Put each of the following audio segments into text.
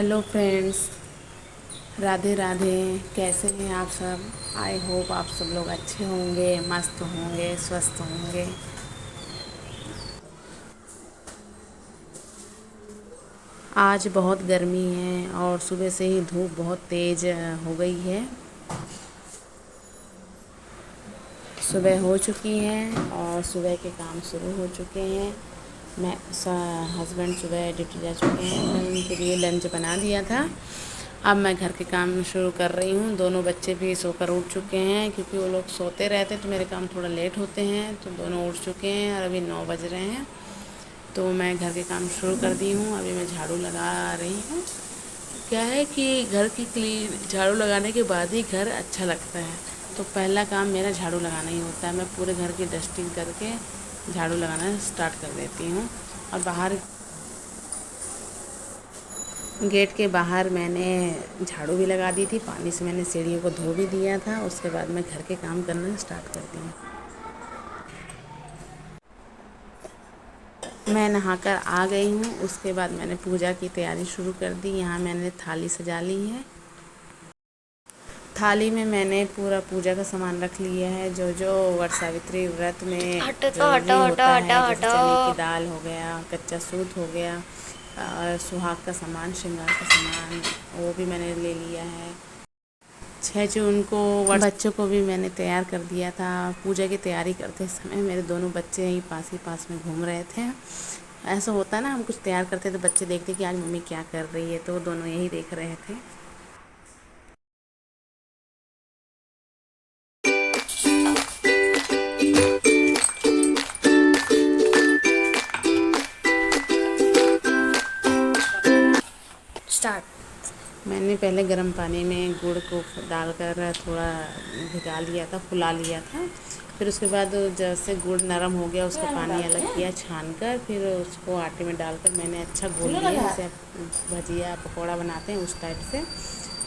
Hello friends, Radhe Radhe. कैसे हैं आप सब? आई होप आप सब लोग अच्छे होंगे, मस्त होंगे, स्वस्थ होंगे। आज बहुत गर्मी है और सुबह से ही धूप बहुत तेज़ हो गई है। सुबह हो चुकी है और सुबह के काम शुरू हो चुके हैं। मैं हस्बैंड सुबह ड्यूटी जा चुके हैं। मैंने उनके लिए लंच बना दिया था। अब मैं घर के काम शुरू कर रही हूँ। दोनों बच्चे भी सोकर उठ चुके हैं, क्योंकि वो लोग सोते रहते तो मेरे काम थोड़ा लेट होते हैं। तो दोनों उठ चुके हैं और अभी 9 बज रहे हैं। तो मैं घर के काम शुरू कर दी हूँ। अभी मैं झाड़ू लगा रही हूँ। क्या है कि घर की क्लीन झाड़ू लगाने के बाद ही घर अच्छा लगता है। तो पहला काम मेरा झाड़ू लगाना ही होता है। मैं पूरे घर की डस्टिंग करके झाड़ू लगाना स्टार्ट कर देती हूँ। और बाहर गेट के बाहर मैंने झाड़ू भी लगा दी थी। पानी से मैंने सीढ़ियों को धो भी दिया था। उसके बाद मैं घर के काम करना स्टार्ट करती हूँ। मैं नहाकर आ गई हूँ। उसके बाद मैंने पूजा की तैयारी शुरू कर दी। यहाँ मैंने थाली सजा ली है। थाली में मैंने पूरा पूजा का सामान रख लिया है। जो जो वट सावित्री व्रत में ज़रूरी होता है, जैसे चने की दाल हो गया, कच्चा सूत हो गया, और सुहाग का सामान, श्रृंगार का सामान, वो भी मैंने ले लिया है। 6 जून को बच्चों को भी मैंने तैयार कर दिया था। पूजा की तैयारी करते समय मेरे दोनों बच्चे यहीं पास में घूम रहे थे। ऐसा होता है ना, हम कुछ तैयार करते तो बच्चे देखते कि आज मम्मी क्या कर रही है, तो वो दोनों यही देख रहे थे। स्टार्ट। मैंने पहले गर्म पानी में गुड़ को डालकर थोड़ा भिगा लिया था, फुला लिया था। फिर उसके बाद जैसे गुड़ नरम हो गया, उसका पानी अलग किया छान कर, फिर उसको आटे में डालकर मैंने अच्छा घोल लिया, जैसे भजिया पकौड़ा बनाते हैं उस टाइप से।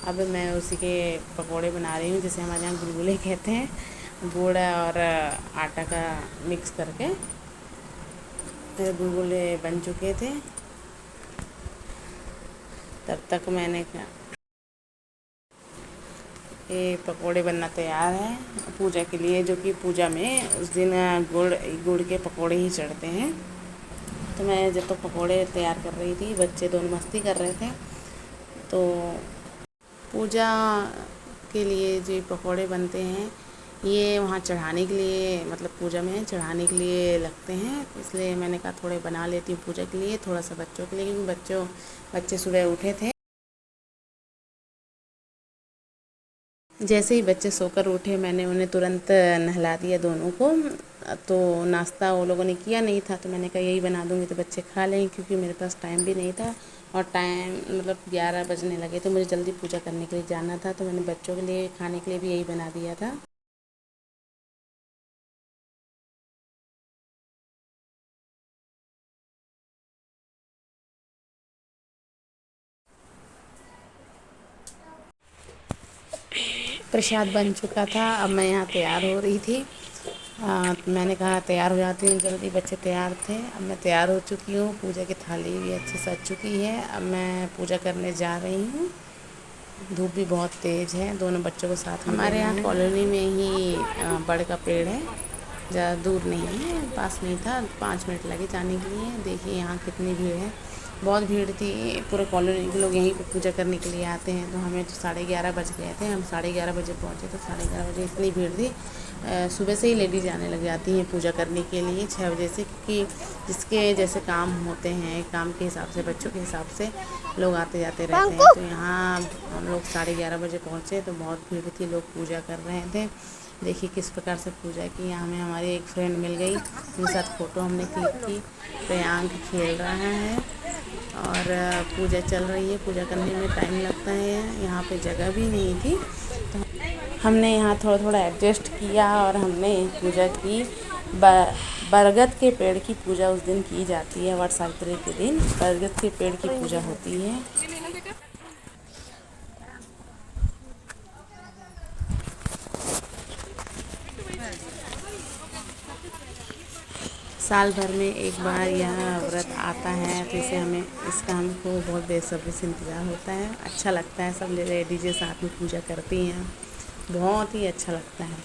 अब मैं उसी के पकौड़े बना रही हूँ, जैसे हमारे यहाँ गुलगुले कहते हैं। गुड़ और आटा का मिक्स करके मेरे गुलगुले बन चुके थे। तब तक मैंने ये पकोड़े बनना तैयार है पूजा के लिए, जो कि पूजा में उस दिन गुड़ के पकोड़े ही चढ़ते हैं। तो मैं जब तक पकोड़े तैयार कर रही थी, बच्चे दोनों मस्ती कर रहे थे। तो पूजा के लिए जो पकोड़े बनते हैं, ये वहाँ चढ़ाने के लिए, मतलब पूजा में चढ़ाने के लिए लगते हैं। इसलिए मैंने कहा थोड़े बना लेती हूँ पूजा के लिए, थोड़ा सा बच्चों के लिए, क्योंकि बच्चे सुबह उठे थे। जैसे ही बच्चे सोकर उठे, मैंने उन्हें तुरंत नहला दिया दोनों को। तो नाश्ता वो लोगों ने किया नहीं था, तो मैंने कहा यही बना दूँगी तो बच्चे खा लेंगे, क्योंकि मेरे पास टाइम भी नहीं था। और टाइम मतलब 11 बजने लगे, तो मुझे जल्दी पूजा करने के लिए जाना था। तो मैंने बच्चों के लिए खाने के लिए भी यही बना दिया था। प्रसाद बन चुका था। अब मैं यहाँ तैयार हो रही थी। मैंने कहा तैयार हो जाती हूँ जल्दी, बच्चे तैयार थे। अब मैं तैयार हो चुकी हूँ। पूजा की थाली भी अच्छे से सज चुकी है। अब मैं पूजा करने जा रही हूँ। धूप भी बहुत तेज़ है। दोनों बच्चों को साथ में हमारे यहाँ कॉलोनी में ही बड़ का पेड़ है, ज़्यादा दूर नहीं है, पास में ही था। 5 मिनट लगे जाने के लिए। देखिए यहाँ कितनी भीड़ है, बहुत भीड़ थी। पूरे कॉलोनी के लोग यहीं पे पूजा करने के लिए आते हैं। तो हमें तो 11:30 बज गए थे। हम 11:30 बजे पहुँचे, तो 11:30 बजे इतनी भीड़ थी। सुबह से ही लेडीज़ आने लग जाती हैं पूजा करने के लिए 6 बजे से, क्योंकि जिसके जैसे काम होते हैं, काम के हिसाब से, बच्चों के हिसाब से लोग आते जाते रहते हैं। तो यहाँ हम लोग 11:30 बजे पहुँचे, तो बहुत भीड़ थी, लोग पूजा कर रहे थे। देखिए किस प्रकार से पूजा की। यहाँ हमें हमारी एक फ्रेंड मिल गई, उनके साथ फ़ोटो हमने क्लिक की। प्रियांक खेल रहा है और पूजा चल रही है। पूजा करने में टाइम लगता है, यहाँ पे जगह भी नहीं थी, तो हमने यहाँ थोड़ा थोड़ा एडजस्ट किया और हमने पूजा की। बरगद के पेड़ की पूजा उस दिन की जाती है। वट सावित्री के दिन बरगद के पेड़ की पूजा होती है। साल भर में एक बार यह व्रत आता है, तो इसे हमें इसका हमको बहुत बेसब्री से इंतज़ार होता है। अच्छा लगता है, सब लेडीज़ें साथ में पूजा करती हैं, बहुत ही अच्छा लगता है।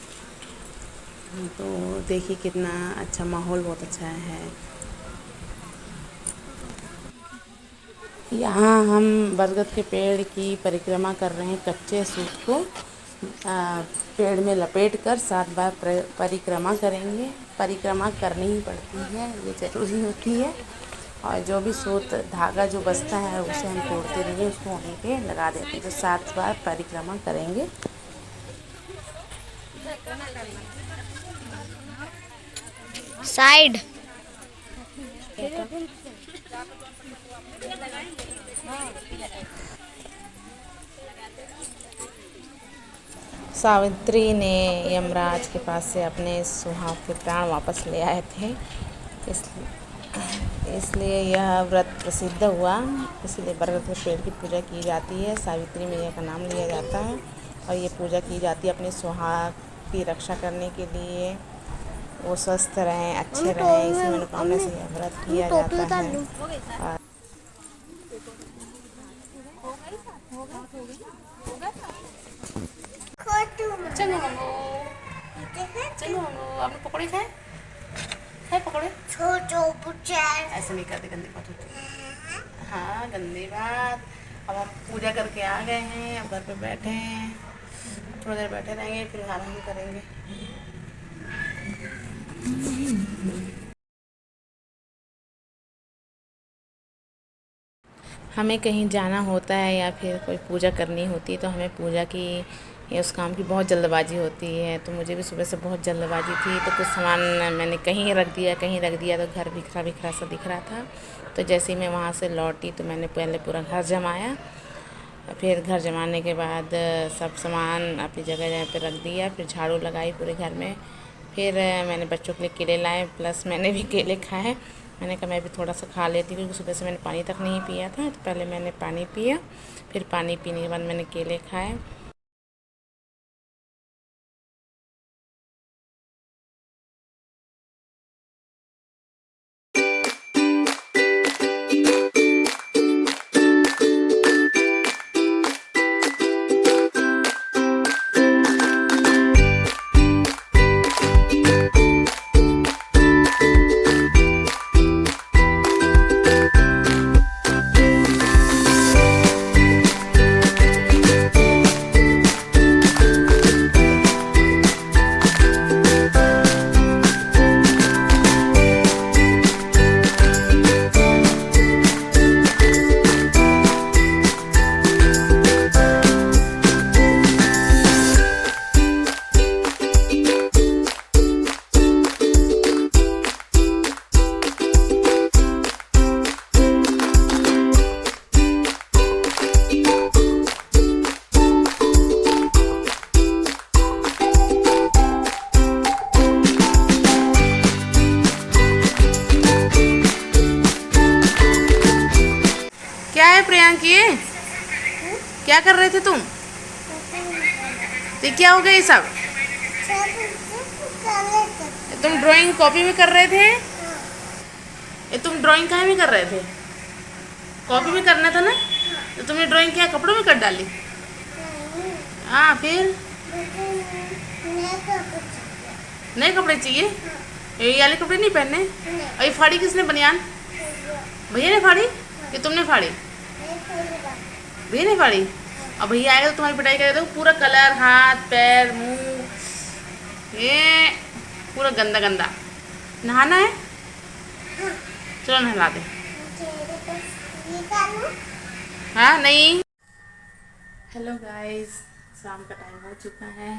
तो देखिए कितना अच्छा माहौल, बहुत अच्छा है। यहाँ हम बरगद के पेड़ की परिक्रमा कर रहे हैं। कच्चे सूत को पेड़ में लपेट कर 7 बार परिक्रमा करेंगे। परिक्रमा करनी ही पड़ती है, ये ज़रूरी होती है। और जो भी सूत धागा जो बचता है उसे हम तोड़ते नहीं, उसको वहीं पे लगा देते हैं। तो 7 बार परिक्रमा करेंगे। साइड सावित्री ने यमराज के पास से अपने सुहाग के प्राण वापस ले आए थे, इसलिए यह व्रत प्रसिद्ध हुआ। इसलिए बरगद के पेड़ की पूजा की जाती है। सावित्री मैया का नाम लिया जाता है और ये पूजा की जाती है अपने सुहाग की रक्षा करने के लिए। वो स्वस्थ रहें, अच्छे रहें, इसी मनोकामना से यह व्रत किया जाता है। चलो चलो आपने पकौड़े खाए? खाए पकौड़े? ऐसे नहीं करते, गंदी बात होती है। हाँ, गंदी बात। अब हम पूजा करके आ गए हैं, अब घर पे बैठे हैं, थोड़ी देर बैठे रहेंगे, फिर आराम करेंगे। हमें कहीं जाना होता है या फिर कोई पूजा करनी होती है, तो हमें पूजा की या उस काम की बहुत जल्दबाजी होती है। तो मुझे भी सुबह से बहुत जल्दबाजी थी, तो कुछ सामान मैंने कहीं रख दिया, तो घर बिखरा बिखरा सा दिख रहा था। तो जैसे ही मैं वहाँ से लौटी तो मैंने पहले पूरा घर जमाया, फिर घर जमाने के बाद सब सामान अपनी जगह जगह पे रख दिया, फिर झाड़ू लगाई पूरे घर में। फिर मैंने बच्चों के लिए केले लाए, प्लस मैंने भी केले खाए। मैंने कहा मैं भी थोड़ा सा खा लेती हूँ, क्योंकि सुबह से मैंने पानी तक नहीं पिया था। तो पहले मैंने पानी पिया, फिर पानी पीने के बाद मैंने केले खाए। क्या है प्रियांकी, क्या कर रहे थे तुम? ये क्या हो गया ये सब? तुम ड्राइंग कॉपी में कर रहे थे? ये तुम ड्राइंग कहाँ में कर रहे थे? कॉपी में करना था ना? तो तुमने ड्राइंग क्या कपड़ों में कर डाली? हाँ, फिर नए कपड़े चाहिए? ये वाले कपड़े नहीं पहनने? और ये फाड़ी किसने, बनियान भैया ने फाड़ी कि तुमने फाड़ी? भैया ने फाड़ी। अब भैया आएगा तो तुम्हारी पिटाई करेगा, तो पूरा कलर हाथ पैर मुंह, ये पूरा गंदा गंदा। नहाना है? चलो नहला दे। हाँ नहीं। हेलो गाइस, शाम का टाइम हो चुका है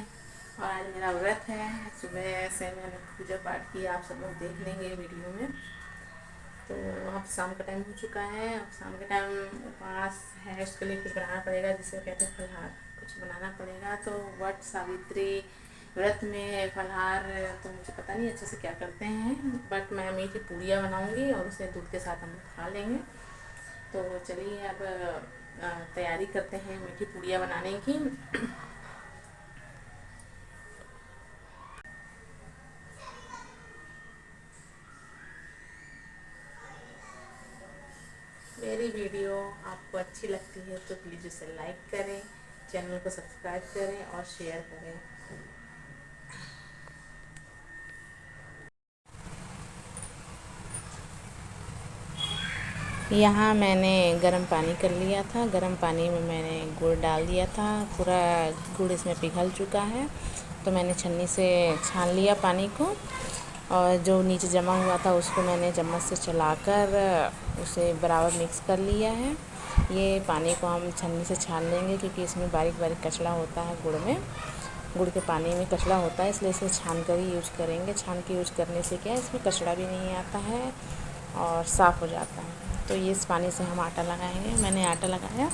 और आज मेरा व्रत है। सुबह से मैंने पूजा पाठ किया, आप सब लोग देख लेंगे वीडियो में। तो अब शाम का टाइम हो चुका है। अब शाम के टाइम उपवास है, उसके लिए कुछ बनाना पड़ेगा, जिसे कहते हैं फलहार, कुछ बनाना पड़ेगा। तो वट सावित्री व्रत में फलहार तो मुझे पता नहीं अच्छे से क्या करते हैं, बट मैं मीठी पूड़ियाँ बनाऊंगी और उसे दूध के साथ हम खा लेंगे। तो चलिए अब तैयारी करते हैं मीठी पूड़ियाँ बनाने की। आपको अच्छी लगती है तो प्लीज़ उसे लाइक करें, चैनल को सब्सक्राइब करें और शेयर करें। यहाँ मैंने गर्म पानी कर लिया था। गर्म पानी में मैंने गुड़ डाल दिया था। पूरा गुड़ इसमें पिघल चुका है, तो मैंने छन्नी से छान लिया पानी को, और जो नीचे जमा हुआ था उसको मैंने चम्मच से चलाकर उसे बराबर मिक्स कर लिया है। ये पानी को हम छन्नी से छान लेंगे, क्योंकि इसमें बारीक बारीक कचड़ा होता है गुड़ में। गुड़ के पानी में कचड़ा होता है, इसलिए इसे छान कर ही यूज़ करेंगे। छान के यूज़ करने से क्या है, इसमें कचड़ा भी नहीं आता है और साफ़ हो जाता है। तो ये इस पानी से हम आटा लगाएंगे। मैंने आटा लगाया।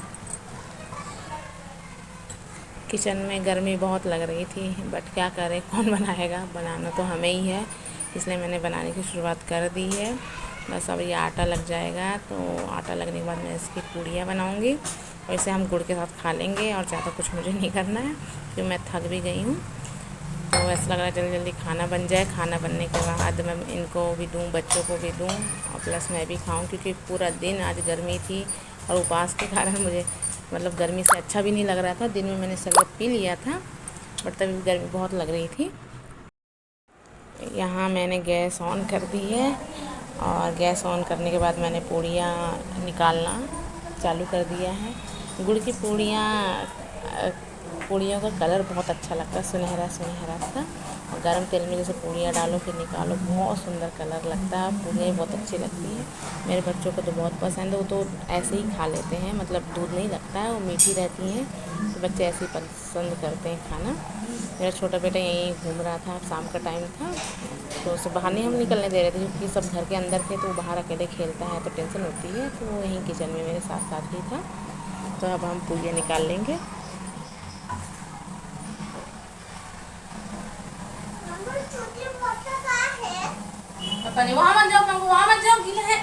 किचन में गर्मी बहुत लग रही थी, बट क्या करें, कौन बनाएगा, बनाना तो हमें ही है, इसलिए मैंने बनाने की शुरुआत कर दी है। बस अब ये आटा लग जाएगा, तो आटा लगने के बाद मैं इसकी पूड़ियाँ बनाऊंगी और इसे हम गुड़ के साथ खा लेंगे। और ज़्यादा कुछ मुझे नहीं करना है, क्योंकि मैं थक भी गई हूँ। तो ऐसा लग रहा है जल्दी जल्दी खाना बन जाए। खाना बनने के बाद मैं इनको भी दूँ, बच्चों को भी दूँ, और प्लस मैं भी खाऊँ, क्योंकि पूरा दिन आज गर्मी थी और उपवास के कारण मुझे मतलब गर्मी से अच्छा भी नहीं लग रहा था। दिन में मैंने शरबत पी लिया था, बट तभी गर्मी बहुत लग रही थी। यहाँ मैंने गैस ऑन कर दी है, और गैस ऑन करने के बाद मैंने पूड़ियाँ निकालना चालू कर दिया है। गुड़ की पूड़ियों का कलर बहुत अच्छा लगता है, सुनहरा सुनहरा सा। और गर्म तेल में जैसे पूड़ियाँ डालो फिर निकालो, बहुत सुंदर कलर लगता है। पूड़ियाँ बहुत अच्छी लगती हैं। मेरे बच्चों को तो बहुत पसंद है, वो तो ऐसे ही खा लेते हैं, मतलब दूध नहीं लगता है, वो मीठी रहती हैं, तो बच्चे ऐसे ही पसंद करते हैं खाना। मेरा छोटा बेटा यहीं घूम रहा था, शाम का टाइम था, तो उसे बाहर नहीं हम निकलने दे रहे थे, क्योंकि सब घर के अंदर थे, तो वो बाहर अकेले खेलता है तो टेंशन होती है, तो वो यहीं किचन में मेरे साथ साथ ही था। तो अब हम पूड़ियाँ निकाल लेंगे। पता नहीं, वहाँ मत जाओ, कंगू वहाँ मत जाओ, गीला है।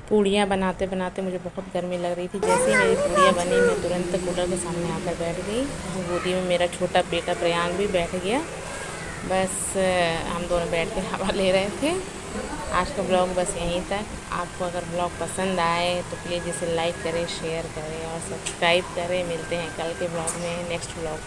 पूड़ियाँ बनाते बनाते मुझे बहुत गर्मी लग रही थी। जैसे ही मेरी पूड़ियाँ बनी, मैं तुरंत कूलर के सामने आकर बैठ गई। गोदी में मेरा छोटा बेटा प्रियांक भी बैठ गया। बस हम दोनों बैठ के हवा ले रहे थे। आज का ब्लॉग बस यहीं तक। आपको अगर ब्लॉग पसंद आए तो प्लीज़ इसे लाइक करें, शेयर करें और सब्सक्राइब करें। मिलते हैं कल के ब्लॉग में, नेक्स्ट ब्लॉग।